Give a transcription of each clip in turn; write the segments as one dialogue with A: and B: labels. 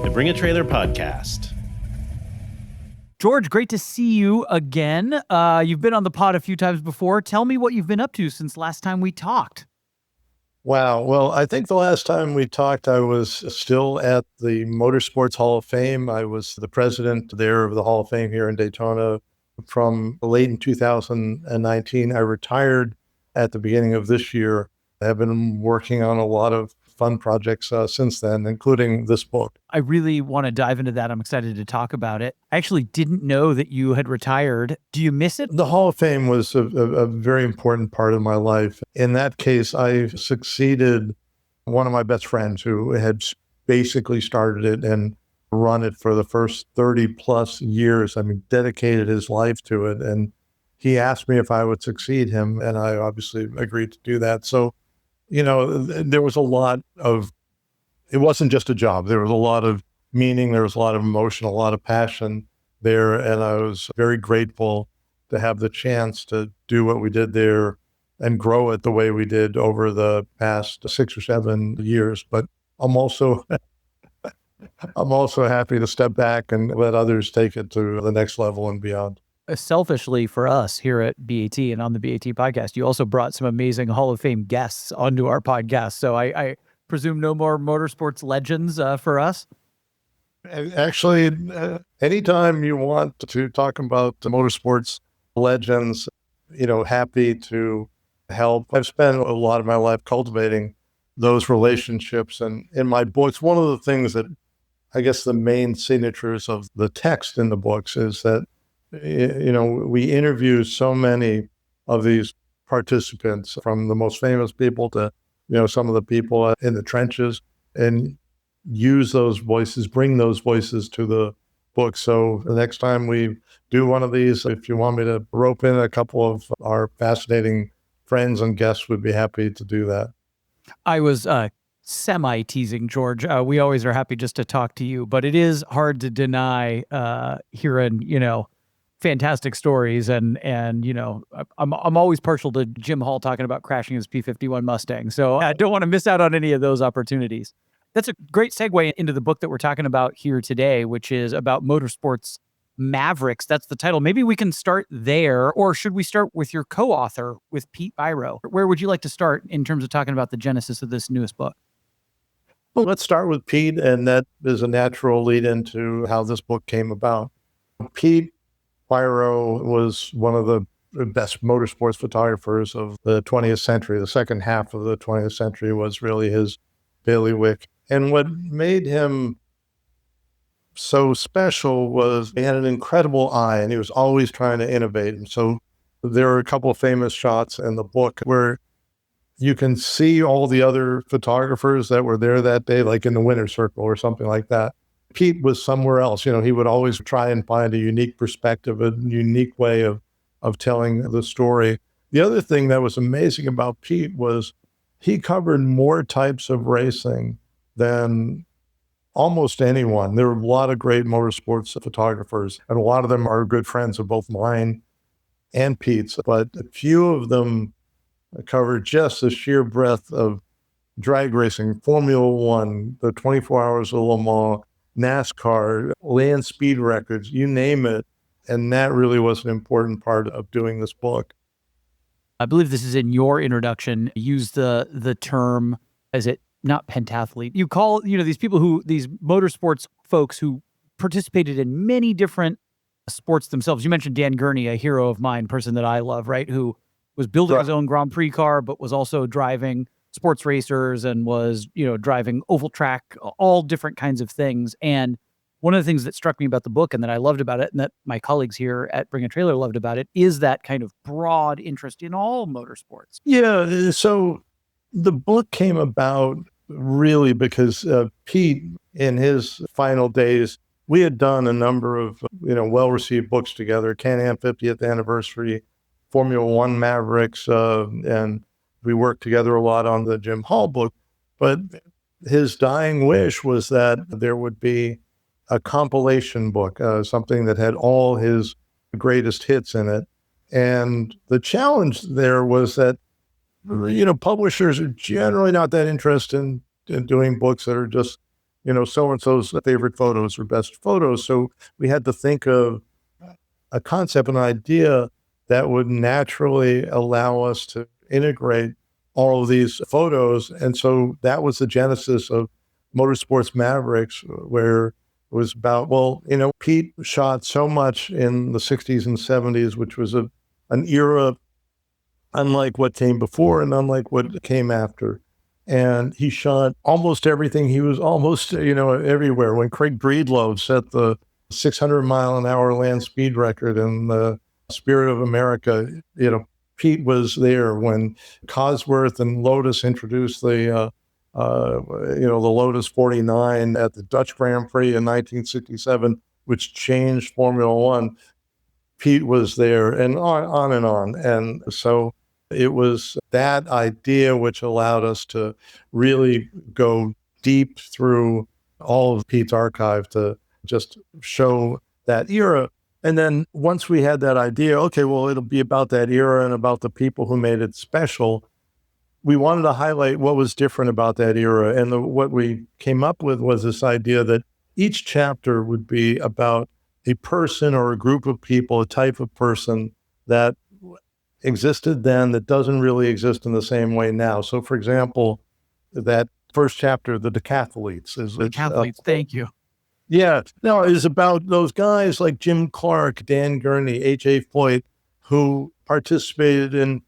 A: The Bring a Trailer podcast.
B: George, great to see you again. You've been on the pod a few times before. Tell me what you've been up to since last time we talked.
C: Wow. Well, I think the last time we talked, I was still at the Motorsports Hall of Fame. I was the president there of the Hall of Fame here in Daytona from late in 2019. I retired at the beginning of this year. I have been working on a lot of fun projects since then, including this book.
B: I really want to dive into that. I'm excited to talk about it. I actually didn't know that you had retired. Do you miss it?
C: The Hall of Fame was a very important part of my life. In that case, I succeeded one of my best friends who had basically started it and run it for the first 30 plus years. I mean, dedicated his life to it. And he asked me if I would succeed him, and I obviously agreed to do that. So, you know, there was a lot of, it wasn't just a job. There was a lot of meaning. There was a lot of emotion, a lot of passion there. And I was very grateful to have the chance to do what we did there and grow it the way we did over the past 6 or 7 years. But I'm also happy to step back and let others take it to the next level and beyond.
B: Selfishly for us here at BAT and on the BAT podcast, you also brought some amazing Hall of Fame guests onto our podcast. So I presume no more motorsports legends for us?
C: Actually, anytime you want to talk about the motorsports legends, you know, happy to help. I've spent a lot of my life cultivating those relationships. And in my books, one of the things that I guess the main signatures of the text in the books is that, you know, we interview so many of these participants, from the most famous people to, you know, some of the people in the trenches, and use those voices, bring those voices to the book. So the next time we do one of these, if you want me to rope in a couple of our fascinating friends and guests, would be happy to do that.
B: I was semi-teasing, George. We always are happy just to talk to you, but it is hard to deny hearing, you know, fantastic stories. And you know, I'm always partial to Jim Hall talking about crashing his P-51 Mustang. So I don't want to miss out on any of those opportunities. That's a great segue into the book that we're talking about here today, which is about Motorsports Mavericks. That's the title. Maybe we can start there, or should we start with your co-author, with Pete Biro? Where would you like to start in terms of talking about the genesis of this newest book?
C: Well, let's start with Pete, and that is a natural lead into how this book came about. Pete Biro was one of the best motorsports photographers of the 20th century. The second half of the 20th century was really his bailiwick. And what made him so special was he had an incredible eye, and he was always trying to innovate. And so there are a couple of famous shots in the book where you can see all the other photographers that were there that day, like in the winner's circle or something like that. Pete was somewhere else. You know, he would always try and find a unique perspective, a unique way of telling the story. The other thing that was amazing about Pete was he covered more types of racing than almost anyone. There were a lot of great motorsports photographers, and a lot of them are good friends of both mine and Pete's, but a few of them covered just the sheer breadth of drag racing, Formula One, the 24 Hours of Le Mans, NASCAR, land speed records, you name it. And that really was an important part of doing this book.
B: I believe this is in your introduction. Use the term, is it not pentathlete? You call, you know, these people who, these motorsports folks who participated in many different sports themselves. You mentioned Dan Gurney, a hero of mine, person that I love, right? Who was building his own Grand Prix car, but was also driving sports racers and was, you know, driving oval track, all different kinds of things. And one of the things that struck me about the book and that I loved about it, and that my colleagues here at Bring a Trailer loved about it, is that kind of broad interest in all motorsports.
C: Yeah. So the book came about really because Pete, in his final days, we had done a number of, you know, well-received books together, Can-Am 50th Anniversary, Formula One Mavericks, and we worked together a lot on the Jim Hall book. But his dying wish was that there would be a compilation book, something that had all his greatest hits in it. And the challenge there was that, you know, publishers are generally not that interested in doing books that are just, so-and-so's favorite photos or best photos. So we had to think of a concept, an idea that would naturally allow us to integrate all of these photos. And so that was the genesis of Motorsports Mavericks, where it was about, Pete shot so much in the 60s and 70s, which was an era unlike what came before and unlike what came after. And he shot almost everything. He was almost, everywhere. When Craig Breedlove set the 600-mile-an-hour land speed record in the Spirit of America, Pete was there. When Cosworth and Lotus introduced the Lotus 49 at the Dutch Grand Prix in 1967, which changed Formula One, Pete was there, and on and on. And so it was that idea which allowed us to really go deep through all of Pete's archive to just show that era. And then once we had that idea, okay, well, it'll be about that era and about the people who made it special. We wanted to highlight what was different about that era. And what we came up with was this idea that each chapter would be about a person or a group of people, a type of person that existed then that doesn't really exist in the same way now. So, for example, that first chapter, the decathletes.
B: Decathletes, thank you.
C: Yeah, no, it's about those guys like Jim Clark, Dan Gurney, H.A. Foyt, who participated in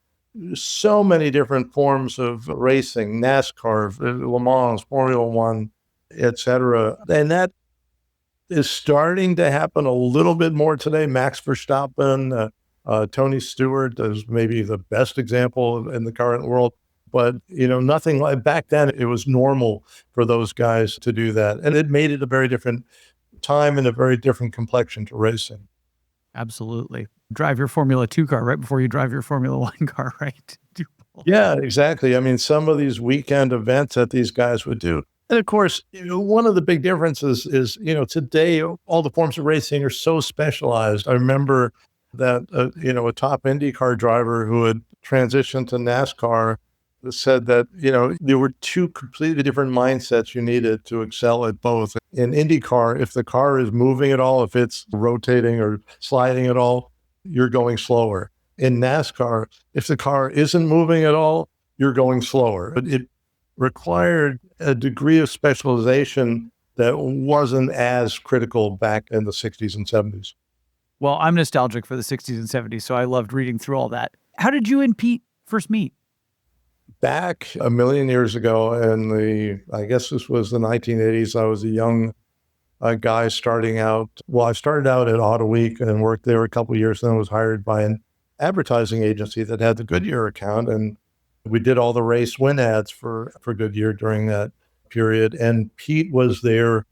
C: so many different forms of racing, NASCAR, Le Mans, Formula One, etc. And that is starting to happen a little bit more today. Max Verstappen, Tony Stewart is maybe the best example in the current world. But, nothing like back then, it was normal for those guys to do that. And it made it a very different time and a very different complexion to racing.
B: Absolutely. Drive your Formula 2 car right before you drive your Formula 1 car, right?
C: Yeah, exactly. I mean, some of these weekend events that these guys would do. And of course, one of the big differences is, today, all the forms of racing are so specialized. I remember that, a top IndyCar driver who had transitioned to NASCAR said that, there were two completely different mindsets you needed to excel at both. In IndyCar, if the car is moving at all, if it's rotating or sliding at all, you're going slower. In NASCAR, if the car isn't moving at all, you're going slower. But it required a degree of specialization that wasn't as critical back in the 60s and 70s.
B: Well, I'm nostalgic for the 60s and 70s, so I loved reading through all that. How did you and Pete first meet?
C: Back a million years ago I guess this was the 1980s, I was a young guy starting out. Well, I started out at Auto Week and worked there a couple of years, then was hired by an advertising agency that had the Goodyear account. And we did all the race win ads for Goodyear during that period. And Pete was their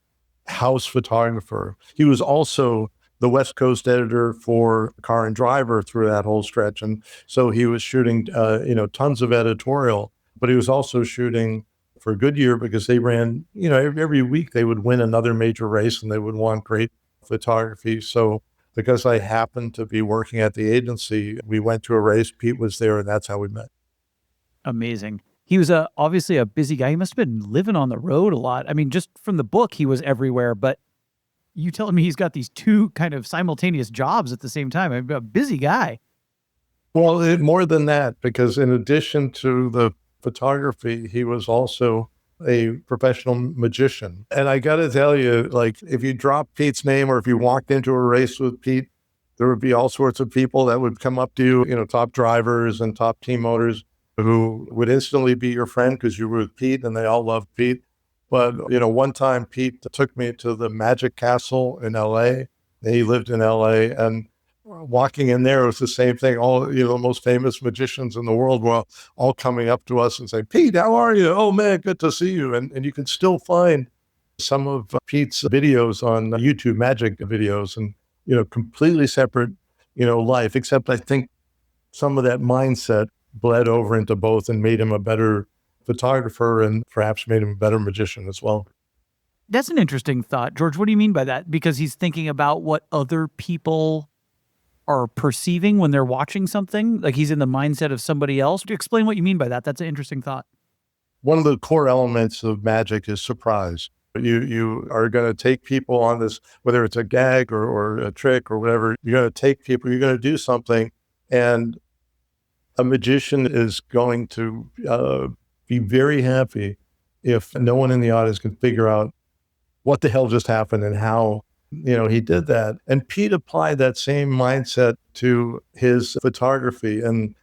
C: house photographer. He was also the West Coast editor for Car and Driver through that whole stretch. And so he was shooting, tons of editorial, but he was also shooting for Goodyear because they ran, every week they would win another major race and they would want great photography. So because I happened to be working at the agency, we went to a race, Pete was there, and that's how we met.
B: Amazing. He was obviously a busy guy. He must have been living on the road a lot. I mean, just from the book, he was everywhere, but you telling me he's got these two kind of simultaneous jobs at the same time. I'm a busy guy.
C: Well, more than that, because in addition to the photography, he was also a professional magician. And I got to tell you, like, if you drop Pete's name or if you walked into a race with Pete, there would be all sorts of people that would come up to you, top drivers and top team owners who would instantly be your friend because you were with Pete and they all loved Pete. But, one time Pete took me to the Magic Castle in LA. He lived in LA, and walking in there was the same thing. All, the most famous magicians in the world were all coming up to us and saying, "Pete, how are you? Oh man, good to see you." And you can still find some of Pete's videos on YouTube, magic videos, and, completely separate, life, except I think some of that mindset bled over into both and made him a better photographer and perhaps made him a better magician as well.
B: That's an interesting thought. George, what do you mean by that? Because he's thinking about what other people are perceiving when they're watching something? Like he's in the mindset of somebody else? Explain what you mean by that. That's an interesting thought.
C: one of the core elements of magic is surprise. You are going to take people on this, whether it's a gag or a trick or whatever, you're going to take people, you're going to do something, and a magician is going to be very happy if no one in the audience can figure out what the hell just happened and how, he did that. And Pete applied that same mindset to his photography. And,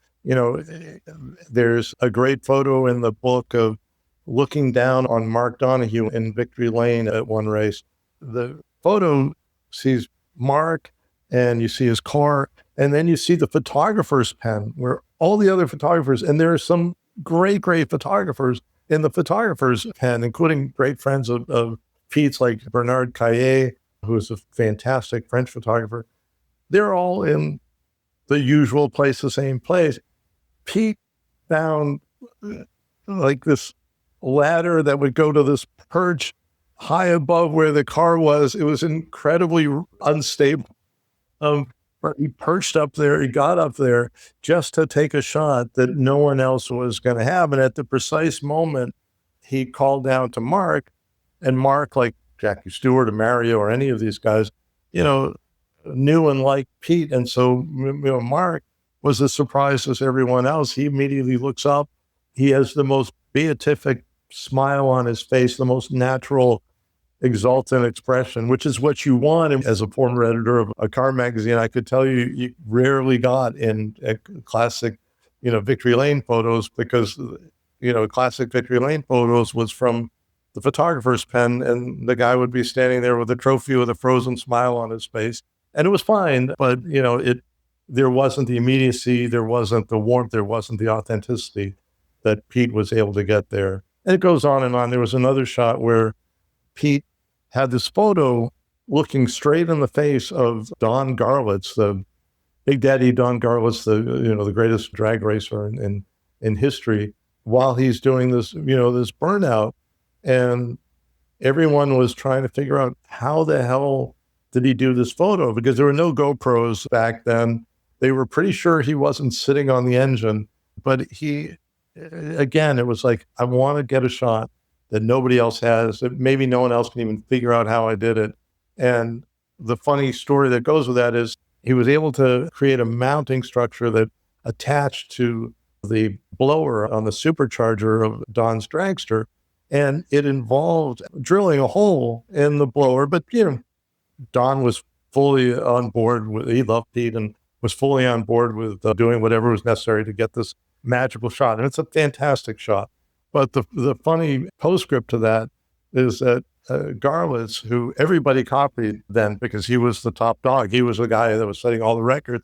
C: there's a great photo in the book of looking down on Mark Donahue in Victory Lane at one race. The photo sees Mark and you see his car, and then you see the photographer's pen where all the other photographers, and there are some great photographers in the photographer's pen, including great friends of Pete's like Bernard Caillet, who is a fantastic French photographer. They're all in the usual place, the same place. Pete found like this ladder that would go to this perch high above where the car was. It was incredibly unstable. But he perched up there, he got up there just to take a shot that no one else was going to have. And at the precise moment, he called down to Mark, and Mark, like Jackie Stewart or Mario or any of these guys, knew and liked Pete. And so, Mark was as surprised as everyone else. He immediately looks up. He has the most beatific smile on his face, the most natural, exultant expression, which is what you want. And as a former editor of a car magazine, I could tell you rarely got in classic, Victory Lane photos, because, classic Victory Lane photos was from the photographer's pen, and the guy would be standing there with a trophy with a frozen smile on his face. And it was fine, but, there wasn't the immediacy, there wasn't the warmth, there wasn't the authenticity that Pete was able to get there. And it goes on and on. There was another shot where Pete had this photo looking straight in the face of Don Garlits, the Big Daddy Don Garlits, the greatest drag racer in history, while he's doing this, this burnout. And everyone was trying to figure out how the hell did he do this photo? Because there were no GoPros back then. They were pretty sure he wasn't sitting on the engine, but again, it was like, I want to get a shot that nobody else has, that maybe no one else can even figure out how I did it. And the funny story that goes with that is he was able to create a mounting structure that attached to the blower on the supercharger of Don's dragster. And it involved drilling a hole in the blower. But, Don was fully on board he loved Pete and was fully on board with doing whatever was necessary to get this magical shot. And it's a fantastic shot. But the funny postscript to that is that Garlits, who everybody copied then because he was the top dog, he was the guy that was setting all the records,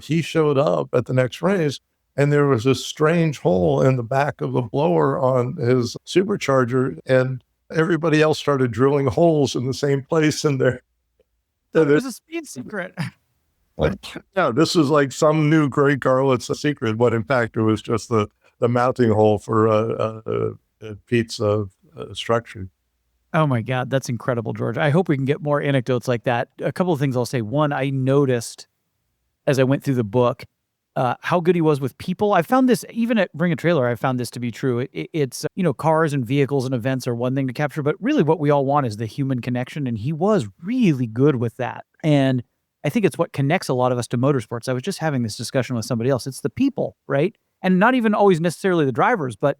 C: he showed up at the next race, and there was this strange hole in the back of the blower on his supercharger, and everybody else started drilling holes in the same place in there.
B: There's a speed secret.
C: No, this is like some new Greg Garlits secret, but in fact, it was just the mounting hole for Pete's structure.
B: Oh my God, that's incredible, George. I hope we can get more anecdotes like that. A couple of things I'll say. One, I noticed as I went through the book, how good he was with people. I found this, even at Bring a Trailer, I found this to be true. It's, cars and vehicles and events are one thing to capture, but really what we all want is the human connection. And he was really good with that. And I think it's what connects a lot of us to motorsports. I was just having this discussion with somebody else. It's the people, right? And not even always necessarily the drivers, but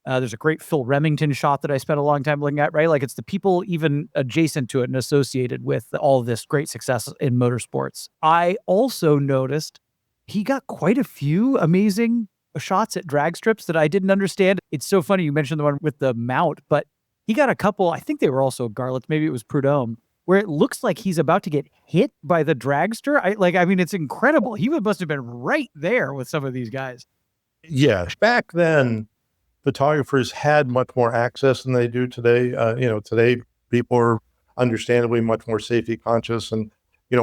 B: there's a great Phil Remington shot that I spent a long time looking at, right? Like it's the people even adjacent to it and associated with all of this great success in motorsports. I also noticed he got quite a few amazing shots at drag strips that I didn't understand. It's so funny you mentioned the one with the mount, but he got a couple, I think they were also Garlits, maybe it was Prudhomme, where it looks like he's about to get hit by the dragster. It's incredible. He must have been right there with some of these guys.
C: Yeah. Back then, photographers had much more access than they do today. Today people are understandably much more safety conscious, and,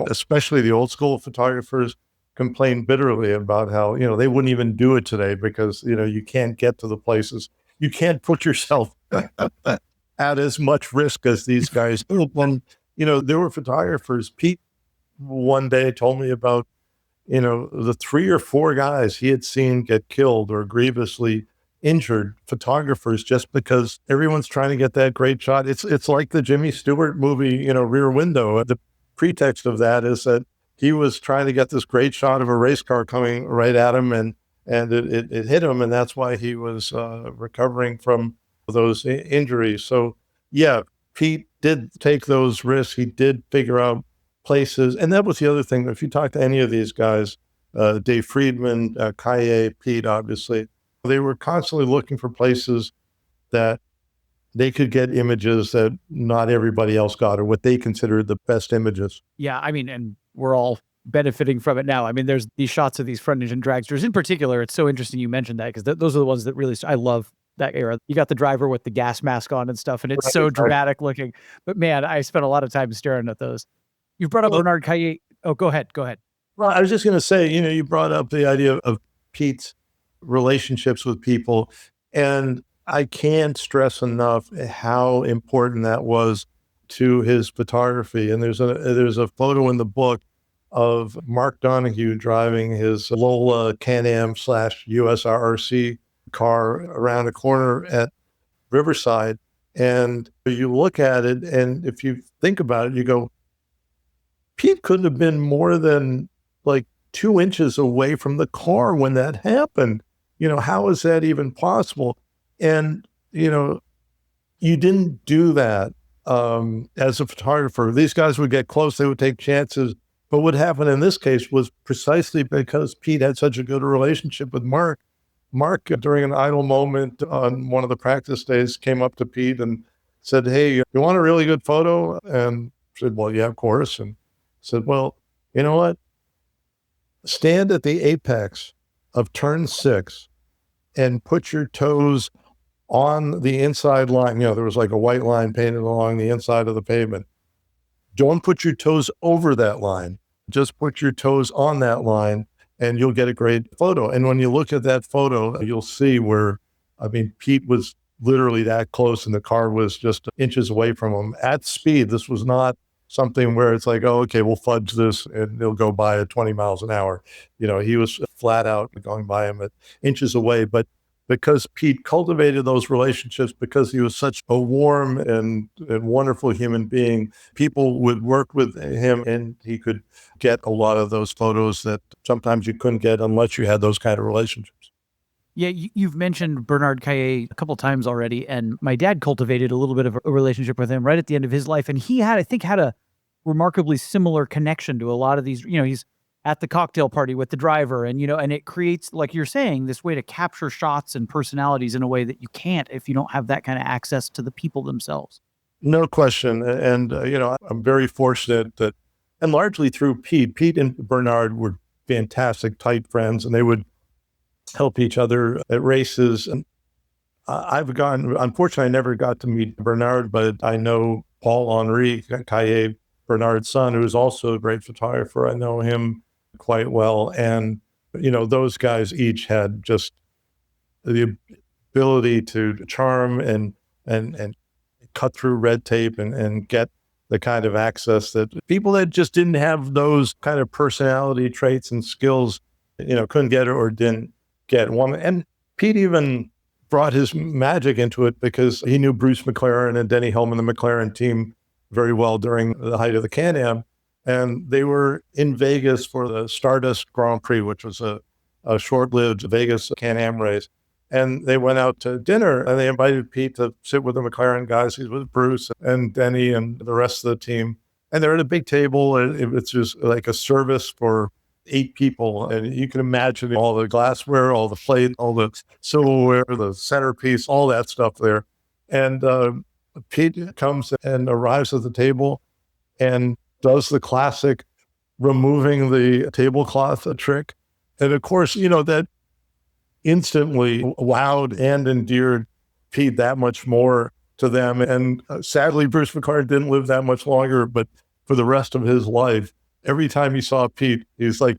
C: especially the old school photographers complain bitterly about how, they wouldn't even do it today because, you can't get to the places. You can't put yourself at as much risk as these guys do. When, there were photographers. Pete one day told me about, the 3 or 4 guys he had seen get killed or grievously injured photographers just because everyone's trying to get that great shot. It's like the Jimmy Stewart movie, Rear Window. The pretext of that is that he was trying to get this great shot of a race car coming right at him, and it hit him, and that's why he was recovering from those injuries. So, yeah, Pete did take those risks. He did figure out places, and that was the other thing. If you talk to any of these guys, Dave Friedman, Kaye, Pete, obviously, they were constantly looking for places that they could get images that not everybody else got, or what they considered the best images.
B: Yeah, I mean, and we're all benefiting from it now. I mean, there's these shots of these front engine dragsters in particular. It's so interesting you mentioned that, because those are the ones that really, I love that era. You got the driver with the gas mask on and stuff, and it's so dramatic looking. But man, I spent a lot of time staring at those. You brought up Bernard Kaye. Oh, go ahead.
C: Well, I was just going to say, you brought up the idea of Pete's relationships with people, and I can't stress enough how important that was to his photography. And there's a photo in the book of Mark Donahue driving his Lola Can-Am / USRRC car around a corner at Riverside. And you look at it, and if you think about it, you go, Pete couldn't have been more than like 2 inches away from the car when that happened. How is that even possible? And, you didn't do that as a photographer. These guys would get close, they would take chances. But what happened in this case was precisely because Pete had such a good relationship with Mark. Mark, during an idle moment on one of the practice days, came up to Pete and said, "Hey, you want a really good photo?" And said, "Well, yeah, of course." And said, "Well, you know what? Stand at the apex of turn 6 and put your toes on the inside line." There was like a white line painted along the inside of the pavement. Don't put your toes over that line. Just put your toes on that line, and you'll get a great photo. And when you look at that photo, you'll see where, Pete was literally that close, and the car was just inches away from him at speed. This was not something where it's like, oh, okay, we'll fudge this and it'll go by at 20 miles an hour. He was flat out going by him at inches away. But because Pete cultivated those relationships, because he was such a warm and wonderful human being, people would work with him, and he could get a lot of those photos that sometimes you couldn't get unless you had those kind of relationships.
B: Yeah, you've mentioned Bernard Kaye a couple times already, and my dad cultivated a little bit of a relationship with him right at the end of his life, and he had a remarkably similar connection to a lot of these. He's at the cocktail party with the driver, and and it creates, like you're saying, this way to capture shots and personalities in a way that you can't if you don't have that kind of access to the people themselves.
C: No question, and I'm very fortunate that, and largely through Pete and Bernard were fantastic, tight friends, and they would help each other at races. And unfortunately, I never got to meet Bernard, but I know Paul Henri Kaye, Bernard's son, who is also a great photographer. I know him quite well. And, those guys each had just the ability to charm and cut through red tape and get the kind of access that people that just didn't have those kind of personality traits and skills, couldn't get or didn't get one. And Pete even brought his magic into it because he knew Bruce McLaren and Denny Hillman, the McLaren team, very well during the height of the Can-Am. And they were in Vegas for the Stardust Grand Prix, which was a short-lived Vegas Can-Am race. And they went out to dinner, and they invited Pete to sit with the McLaren guys. He's with Bruce and Denny and the rest of the team. And they're at a big table. It's just like a service for 8 people. And you can imagine all the glassware, all the plate, all the silverware, the centerpiece, all that stuff there. And Pete comes and arrives at the table and does the classic removing the tablecloth trick. And of course, that instantly wowed and endeared Pete that much more to them. And sadly, Bruce McLaren didn't live that much longer, but for the rest of his life, every time he saw Pete, he's like,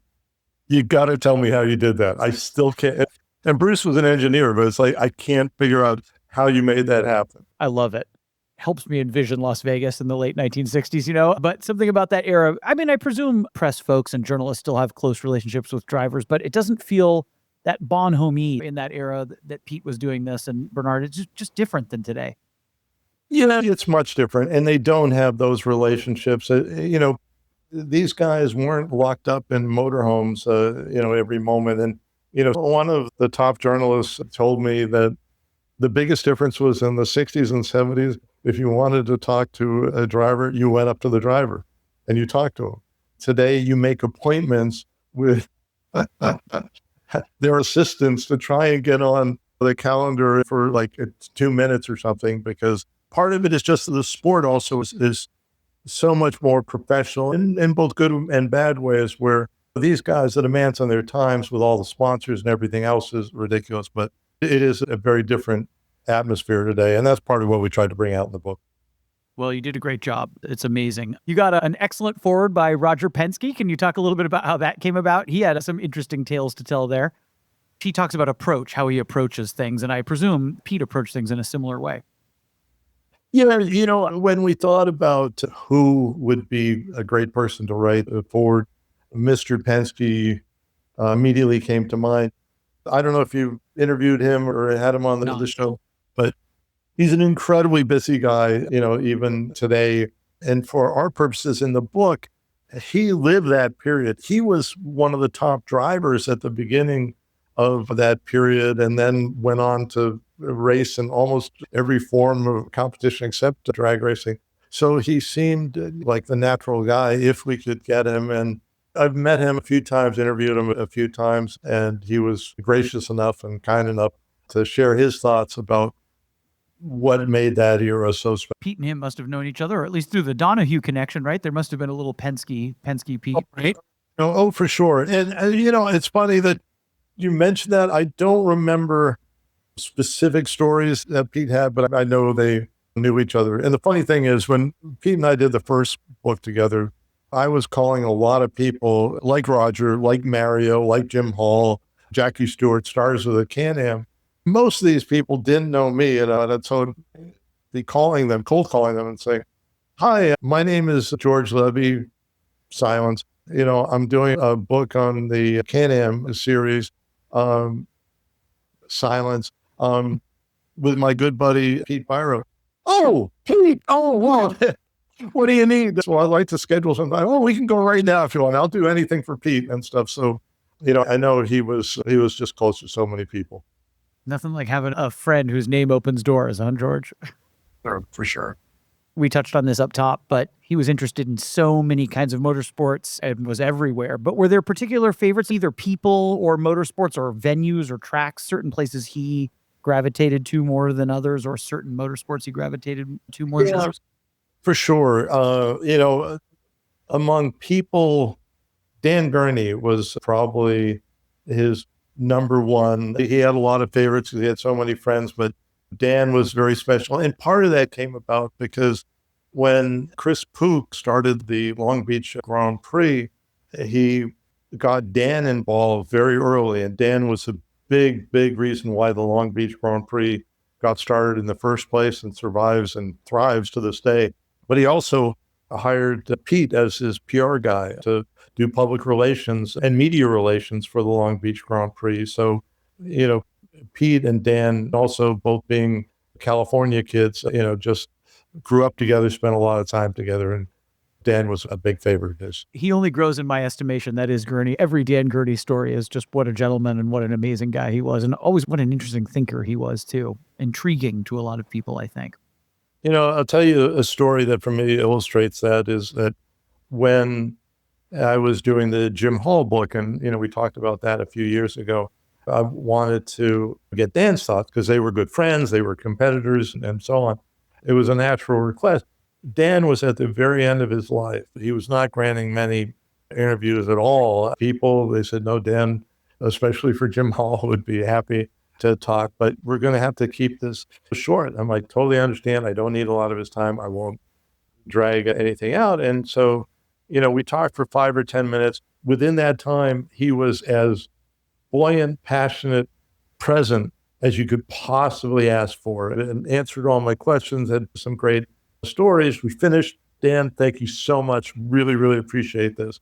C: "You got to tell me how you did that. I still can't." And Bruce was an engineer, but it's like, I can't figure out how you made that happen.
B: I love it. Helps me envision Las Vegas in the late 1960s, but something about that era. I presume press folks and journalists still have close relationships with drivers, but it doesn't feel that bonhomie in that era that Pete was doing this, and Bernard, it's just different than today.
C: It's much different, and they don't have those relationships. These guys weren't locked up in motorhomes, every moment. And, one of the top journalists told me that the biggest difference was in the 60s and 70s. If you wanted to talk to a driver, you went up to the driver and you talked to him. Today, you make appointments with their assistants to try and get on the calendar for like 2 minutes or something, because part of it is just the sport also is so much more professional in both good and bad ways, where these guys, the demands on their times with all the sponsors and everything else is ridiculous, but it is a very different atmosphere today. And that's part of what we tried to bring out in the book.
B: Well, you did a great job. It's amazing. You got an excellent foreword by Roger Penske. Can you talk a little bit about how that came about? He had some interesting tales to tell there. He talks about approach, how he approaches things. And I presume Pete approached things in a similar way.
C: When we thought about who would be a great person to write a foreword, Mr. Penske immediately came to mind. I don't know if you interviewed him or had him on the show, but he's an incredibly busy guy, even today. And for our purposes in the book, he lived that period. He was one of the top drivers at the beginning of that period, and then went on to race in almost every form of competition except drag racing. So he seemed like the natural guy if we could get him. And I've met him a few times, interviewed him a few times, and he was gracious enough and kind enough to share his thoughts about what made that era so special.
B: Pete and him must have known each other, or at least through the Donahue connection, right? There must have been a little Penske Pete, right?
C: Oh, for sure. And it's funny that you mentioned that. I don't remember specific stories that Pete had, but I know they knew each other. And the funny thing is, when Pete and I did the first book together, I was calling a lot of people like Roger, like Mario, like Jim Hall, Jackie Stewart, stars of the Can-Am. Most of these people didn't know me, and so I'd be cold calling them and saying, "Hi, my name is George Levy," silence. I'm doing a book on the Can-Am series, silence, with my good buddy, Pete Biro. "Oh, Pete, oh, wow. What do you need?" So I'd like to schedule sometime. "Oh, we can go right now if you want. I'll do anything for Pete," and stuff. So, I know he was just close to so many people.
B: Nothing like having a friend whose name opens doors, huh, George?
C: For sure.
B: We touched on this up top, but he was interested in so many kinds of motorsports and was everywhere. But were there particular favorites, either people or motorsports or venues or tracks, certain places he gravitated to more than others, or certain motorsports he gravitated to more than others?
C: For sure. Among people, Dan Gurney was probably his number one. He had a lot of favorites because he had so many friends, but Dan was very special. And part of that came about because when Chris Pook started the Long Beach Grand Prix, he got Dan involved very early. And Dan was a big reason why the Long Beach Grand Prix got started in the first place and survives and thrives to this day. But he also hired Pete as his PR guy to do public relations and media relations for the Long Beach Grand Prix. So, Pete and Dan, also both being California kids, just grew up together, spent a lot of time together, and Dan was a big favorite of his.
B: He only grows in my estimation. That is Gurney. Every Dan Gurney story is just what a gentleman and what an amazing guy he was, and always what an interesting thinker he was too. Intriguing to a lot of people, I think.
C: I'll tell you a story that for me illustrates that, is that when I was doing the Jim Hall book, and, we talked about that a few years ago, I wanted to get Dan's thoughts because they were good friends, they were competitors, and so on. It was a natural request. Dan was at the very end of his life. He was not granting many interviews at all. They said, "No, Dan, especially for Jim Hall, would be happy to talk, but we're going to have to keep this short." I'm like, "Totally understand. I don't need a lot of his time. I won't drag anything out." And so, we talked for 5 or 10 minutes. Within that time, he was as buoyant, passionate, present as you could possibly ask for, and answered all my questions, had some great stories. We finished. "Dan, thank you so much. Really, really appreciate this."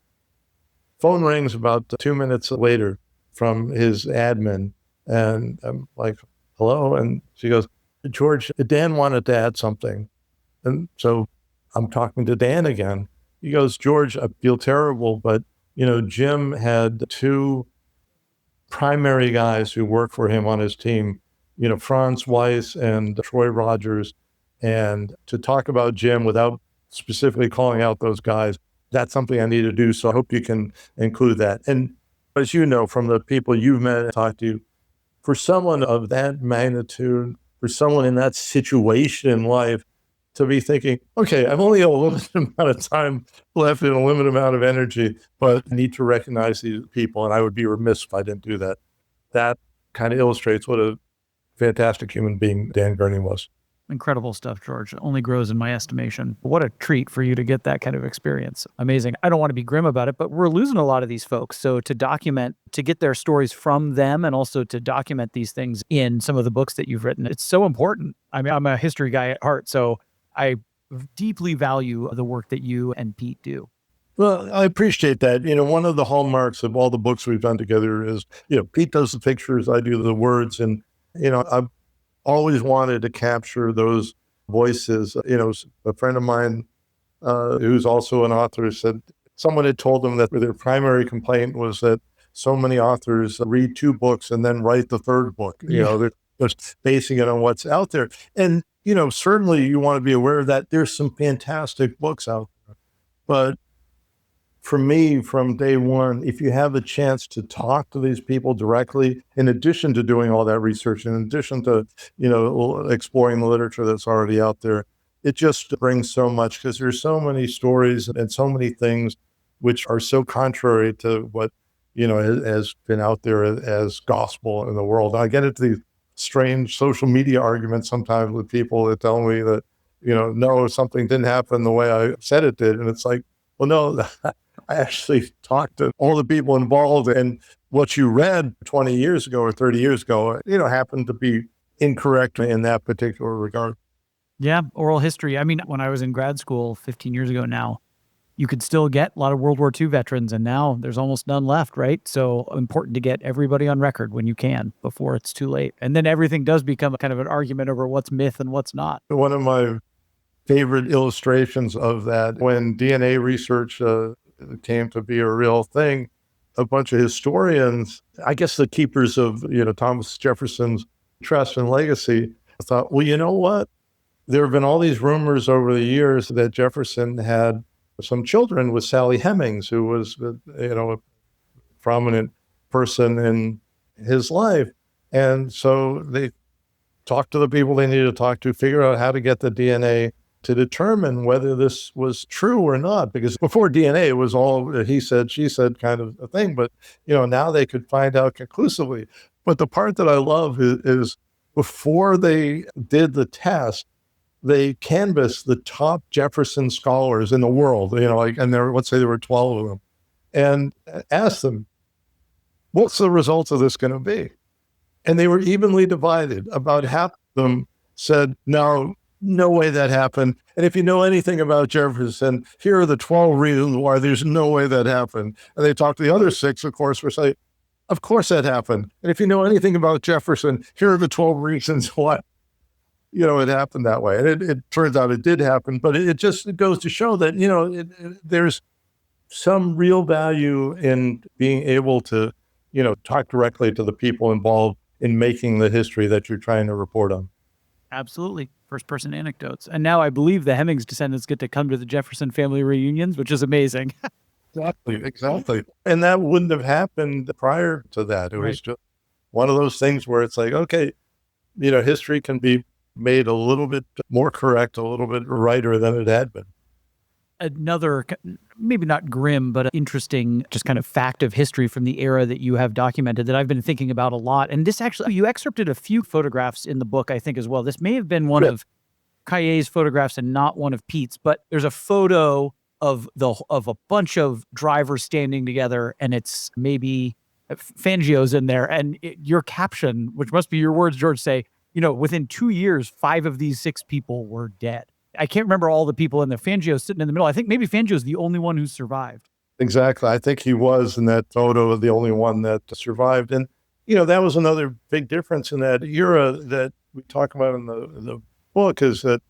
C: Phone rings about 2 minutes later. from his admin. And I'm like, hello? And she goes, George, Dan wanted to add something. And so I'm talking to Dan again. He goes, George, I feel terrible, but, Jim had two primary guys who work for him on his team, Franz Weiss and Troy Rogers. And to talk about Jim without specifically calling out those guys, that's something I need to do. So I hope you can include that. And as you know, from the people you've met and talked to, for someone of that magnitude, for someone in that situation in life, to be thinking, okay, I've only a limited amount of time left and a limited amount of energy, but I need to recognize these people, and I would be remiss if I didn't do that. That kind of illustrates what a fantastic human being Dan Gurney was.
B: Incredible stuff, George. It only grows in my estimation. What a treat for you to get that kind of experience. Amazing. I don't want to be grim about it, but we're losing a lot of these folks. So to document, to get their stories from them, and also to document these things in some of the books that you've written, it's so important. I mean, I'm a history guy at heart, so I deeply value the work that you and Pete do.
C: Well, I appreciate that. One of the hallmarks of all the books we've done together is, Pete does the pictures, I do the words, and, I've always wanted to capture those voices. A friend of mine who's also an author said someone had told them that their primary complaint was that so many authors read two books and then write the third book. They're just basing it on what's out there. And, certainly you want to be aware of that. There's some fantastic books out there. But for me, from day one, if you have a chance to talk to these people directly, in addition to doing all that research, in addition to, exploring the literature that's already out there, it just brings so much, because there's so many stories and so many things which are so contrary to what, has been out there as gospel in the world. I get into these strange social media arguments sometimes with people that tell me that, no, something didn't happen the way I said it did. And it's like, well, no, I actually talked to all the people involved, and what you read 20 years ago or 30 years ago, happened to be incorrect in that particular regard.
B: Yeah, oral history. I mean, when I was in grad school 15 years ago now, you could still get a lot of World War II veterans, and now there's almost none left, right? So important to get everybody on record when you can before it's too late. And then everything does become kind of an argument over what's myth and what's not.
C: One of my favorite illustrations of that, when DNA research came to be a real thing, a bunch of historians, I guess the keepers of, Thomas Jefferson's trust and legacy, thought, well, you know what? There have been all these rumors over the years that Jefferson had some children with Sally Hemings, who was, a prominent person in his life. And so they talked to the people they needed to talk to, figure out how to get the DNA to determine whether this was true or not. Because before DNA, it was all he said, she said kind of a thing. But, now they could find out conclusively. But the part that I love is before they did the test, they canvassed the top Jefferson scholars in the world, and let's say there were 12 of them, and asked them, what's the result of this going to be? And they were evenly divided. About half of them said, no way that happened. And if you know anything about Jefferson, here are the 12 reasons why there's no way that happened. And they talked to the other 6, of course, were saying, of course that happened. And if you know anything about Jefferson, here are the 12 reasons why, it happened that way. And it turns out it did happen, but it goes to show that, there's some real value in being able to, talk directly to the people involved in making the history that you're trying to report on.
B: Absolutely. First-person anecdotes. And now I believe the Hemings descendants get to come to the Jefferson family reunions, which is amazing.
C: Exactly. And that wouldn't have happened prior to that. It was just one of those things where it's like, okay, history can be made a little bit more correct, a little bit righter than it had been.
B: Another, maybe not grim, but interesting just kind of fact of history from the era that you have documented that I've been thinking about a lot. And this actually, you excerpted a few photographs in the book, I think, as well. This may have been one of Kaye's photographs and not one of Pete's, but there's a photo of a bunch of drivers standing together, and it's maybe Fangio's in there. And your caption, which must be your words, George, say, within 2 years, 5 of these 6 people were dead. I can't remember all the people in there. Fangio's sitting in the middle. I think maybe Fangio's the only one who survived.
C: Exactly. I think he was in that photo the only one that survived. And, that was another big difference in that era that we talk about in the book, is that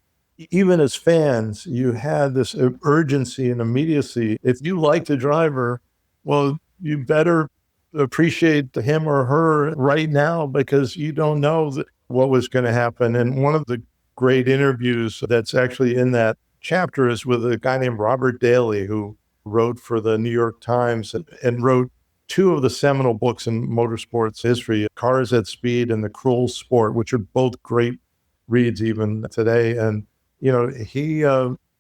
C: even as fans, you had this urgency and immediacy. If you liked the driver, well, you better appreciate him or her right now, because you don't know what was going to happen. And one of the great interviews that's actually in that chapter is with a guy named Robert Daly, who wrote for the New York Times and wrote two of the seminal books in motorsports history, Cars at Speed and The Cruel Sport, which are both great reads even today. And, he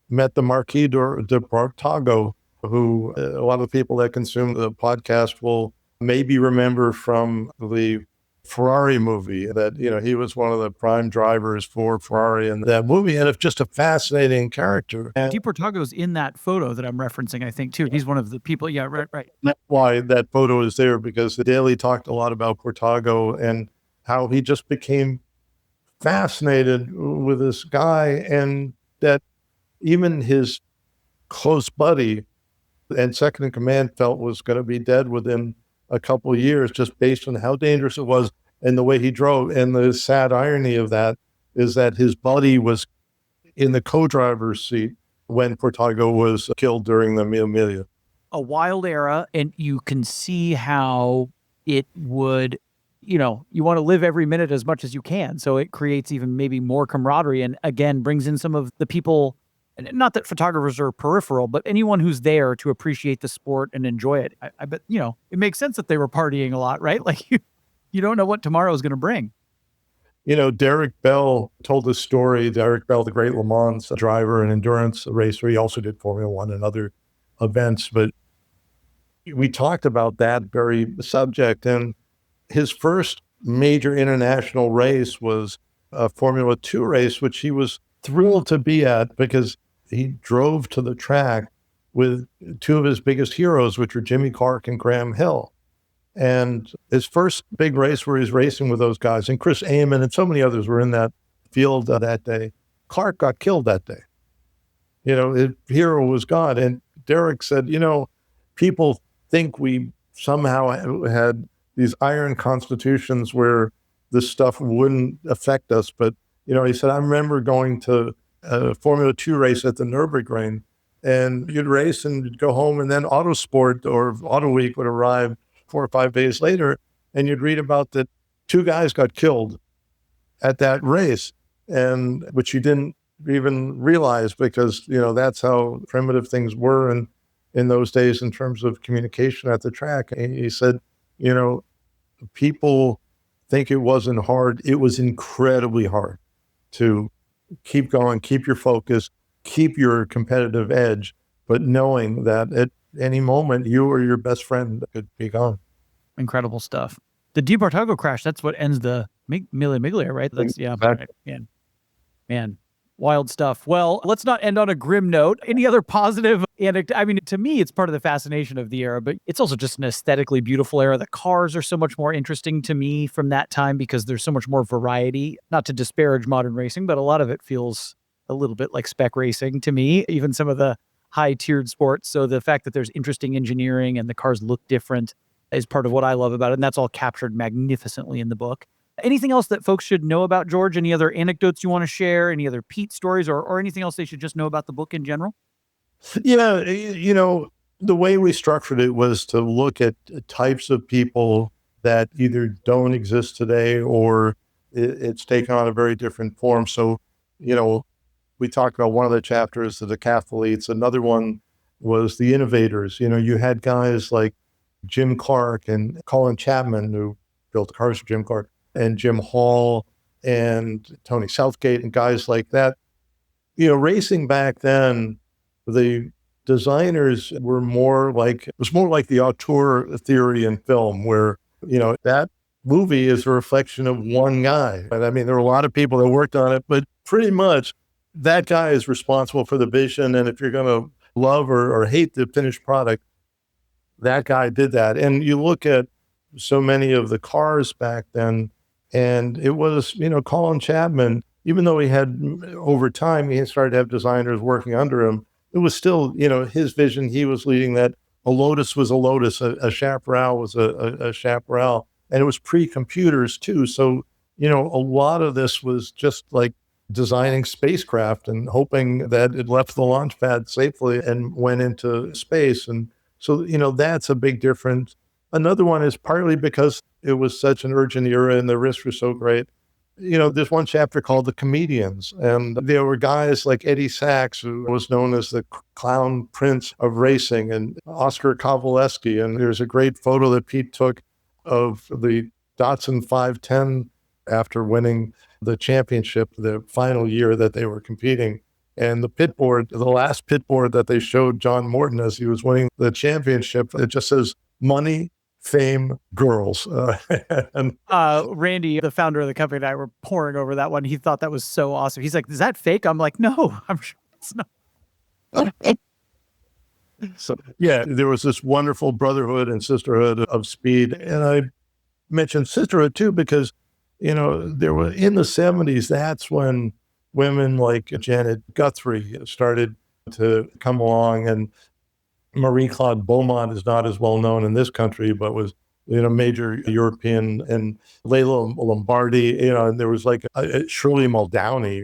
C: met the Marquis de Portago, who a lot of the people that consume the podcast will maybe remember from the Ferrari movie, that, he was one of the prime drivers for Ferrari in that movie. And it's just a fascinating character. And
B: Di Portago's in that photo that I'm referencing, I think, too. He's one of the people. Yeah, right.
C: that's why that photo is there, because the Daily talked a lot about Portago and how he just became fascinated with this guy, and that even his close buddy and second in command felt was going to be dead within a couple of years, just based on how dangerous it was and the way he drove. And the sad irony of that is that his buddy was in the co-driver's seat when Portago was killed during the Mille Miglia.
B: A wild era, and you can see how it would, you want to live every minute as much as you can. So it creates even maybe more camaraderie, and again, brings in some of the people. And not that photographers are peripheral, but anyone who's there to appreciate the sport and enjoy it. I bet, it makes sense that they were partying a lot, right? Like you don't know what tomorrow is going to bring.
C: Derek Bell told this story. Derek Bell, the great Le Mans driver and endurance racer. He also did Formula One and other events. But we talked about that very subject. And his first major international race was a Formula 2 race, which he was thrilled to be at, because he drove to the track with two of his biggest heroes, which were Jimmy Clark and Graham Hill. And his first big race where he's racing with those guys, and Chris Amon and so many others were in that field that day. Clark got killed that day. His hero was gone. And Derek said, people think we somehow had these iron constitutions where this stuff wouldn't affect us. But, he said, I remember going to a Formula 2 race at the Nürburgring, and you'd race and you'd go home, and then Autosport or Auto Week would arrive 4 or 5 days later, and you'd read about that 2 guys got killed at that race, and which you didn't even realize, because, that's how primitive things were in those days in terms of communication at the track. And he said, people think it wasn't hard. It was incredibly hard to keep going, keep your focus, keep your competitive edge, but knowing that at any moment you or your best friend could be gone.
B: Incredible stuff. The Di Portago crash, that's what ends the Mille Miglia, right? That's, yeah.
C: Exactly.
B: Right. Man, wild stuff. Well, let's not end on a grim note. Any other positive anecdote? I mean, to me, it's part of the fascination of the era, but it's also just an aesthetically beautiful era. The cars are so much more interesting to me from that time because there's so much more variety. Not to disparage modern racing, but a lot of it feels a little bit like spec racing to me, even some of the high-tiered sports. So the fact that there's interesting engineering and the cars look different is part of what I love about it, and that's all captured magnificently in the book. Anything else that folks should know about George? Any other anecdotes you want to share? Any other Pete stories or anything else they should just know about the book in general?
C: Yeah, the way we structured it was to look at types of people that either don't exist today or it's taken on a very different form. So, we talked about one of the chapters, the decathletes. Another one was the innovators. You had guys like Jim Clark and Colin Chapman, who built cars for Jim Clark, and Jim Hall and Tony Southgate and guys like that. Racing back then, the designers were it was more like the auteur theory in film, where, that movie is a reflection of one guy. And I mean, there were a lot of people that worked on it, but pretty much that guy is responsible for the vision. And if you're going to love or hate the finished product, that guy did that. And you look at so many of the cars back then, and it was, Colin Chapman, even though he had, over time, he started to have designers working under him, it was still, his vision. He was leading that. a lotus was a lotus, a chaparral was a chaparral. And it was pre-computers too. So, a lot of this was just like designing spacecraft and hoping that it left the launch pad safely and went into space. And so, that's a big difference. Another one is partly because it was such an urgent era and the risks were so great. There's one chapter called The Comedians, and there were guys like Eddie Sachs, who was known as the clown prince of racing, and Oscar Kowaleski. And there's a great photo that Pete took of the Datsun 510 after winning the championship, the final year that they were competing. And the pit board, the last pit board that they showed John Morton as he was winning the championship, it just says money, fame, girls.
B: And Randy, the founder of the company, and I were pouring over that one. He thought that was so awesome. He's like, is that fake? I'm like, no, I'm sure it's not.
C: So, yeah, there was this wonderful brotherhood and sisterhood of speed. And I mentioned sisterhood too, because, there were in the 70s, that's when women like Janet Guthrie started to come along. And Marie-Claude Beaumont is not as well known in this country, but was, major European, and Layla Lombardi, and there was like Shirley Muldowney.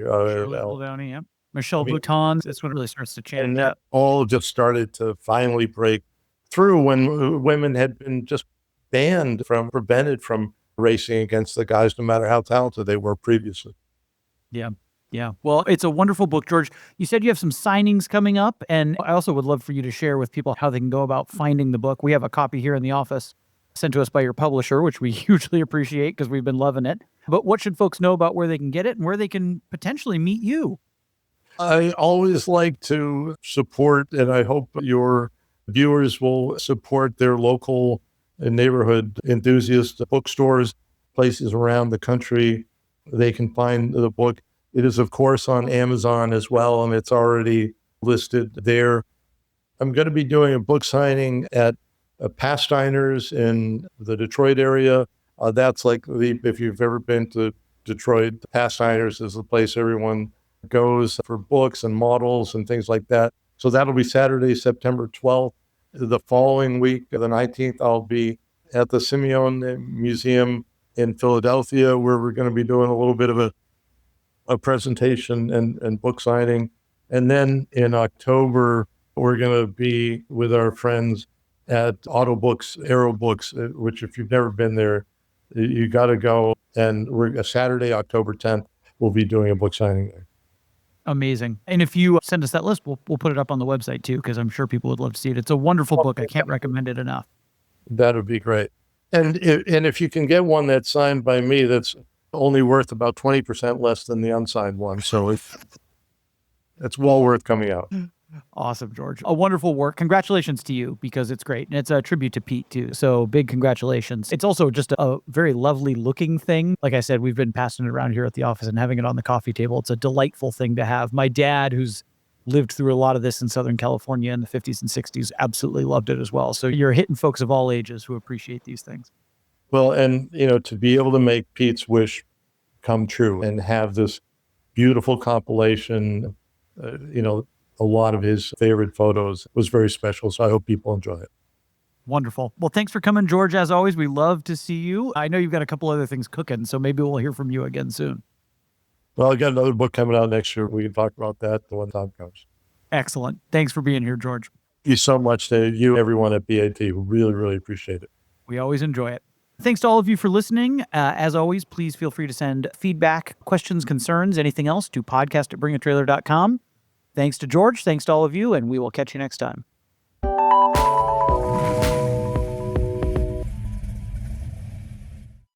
B: Yeah. Michelle Bouton, that's when it really starts to change.
C: And that all just started to finally break through when women had been just prevented from racing against the guys, no matter how talented they were previously.
B: Yeah. Yeah. Well, it's a wonderful book, George. You said you have some signings coming up, and I also would love for you to share with people how they can go about finding the book. We have a copy here in the office sent to us by your publisher, which we hugely appreciate because we've been loving it. But what should folks know about where they can get it and where they can potentially meet you?
C: I always like to support, and I hope your viewers will support their local and neighborhood enthusiast bookstores, places around the country. They can find the book. It is, of course, on Amazon as well, and it's already listed there. I'm going to be doing a book signing at Pasteiner's in the Detroit area. That's like, if you've ever been to Detroit, Pasteiner's is the place everyone goes for books and models and things like that. So that'll be Saturday, September 12th. The following week, the 19th, I'll be at the Simeon Museum in Philadelphia, where we're going to be doing a little bit of a presentation and book signing. And then in October, we're going to be with our friends at Auto Books, Aero Books, which if you've never been there, you got to go. And we're Saturday, October 10th, we'll be doing a book signing there.
B: Amazing. And if you send us that list, we'll put it up on the website too, because I'm sure people would love to see it. It's a wonderful book. I can't recommend it enough.
C: That would be great. And if you can get one that's signed by me, that's only worth about 20% less than the unsigned one. So it's well worth coming out.
B: Awesome, George. A wonderful work. Congratulations to you, because it's great. And it's a tribute to Pete too. So big congratulations. It's also just a very lovely looking thing. Like I said, we've been passing it around here at the office and having it on the coffee table. It's a delightful thing to have. My dad, who's lived through a lot of this in Southern California in the 50s and 60s, absolutely loved it as well. So you're hitting folks of all ages who appreciate these things.
C: Well, and, to be able to make Pete's wish come true and have this beautiful compilation, a lot of his favorite photos was very special. So I hope people enjoy it.
B: Wonderful. Well, thanks for coming, George. As always, we love to see you. I know you've got a couple other things cooking, so maybe we'll hear from you again soon.
C: Well, I got another book coming out next year. We can talk about that when time comes.
B: Excellent. Thanks for being here, George.
C: Thank you so much to you, everyone at BAT. We really, really appreciate it.
B: We always enjoy it. Thanks to all of you for listening. As always, please feel free to send feedback, questions, concerns, anything else to podcast@bringatrailer.com. Thanks to George. Thanks to all of you, and we will catch you next time.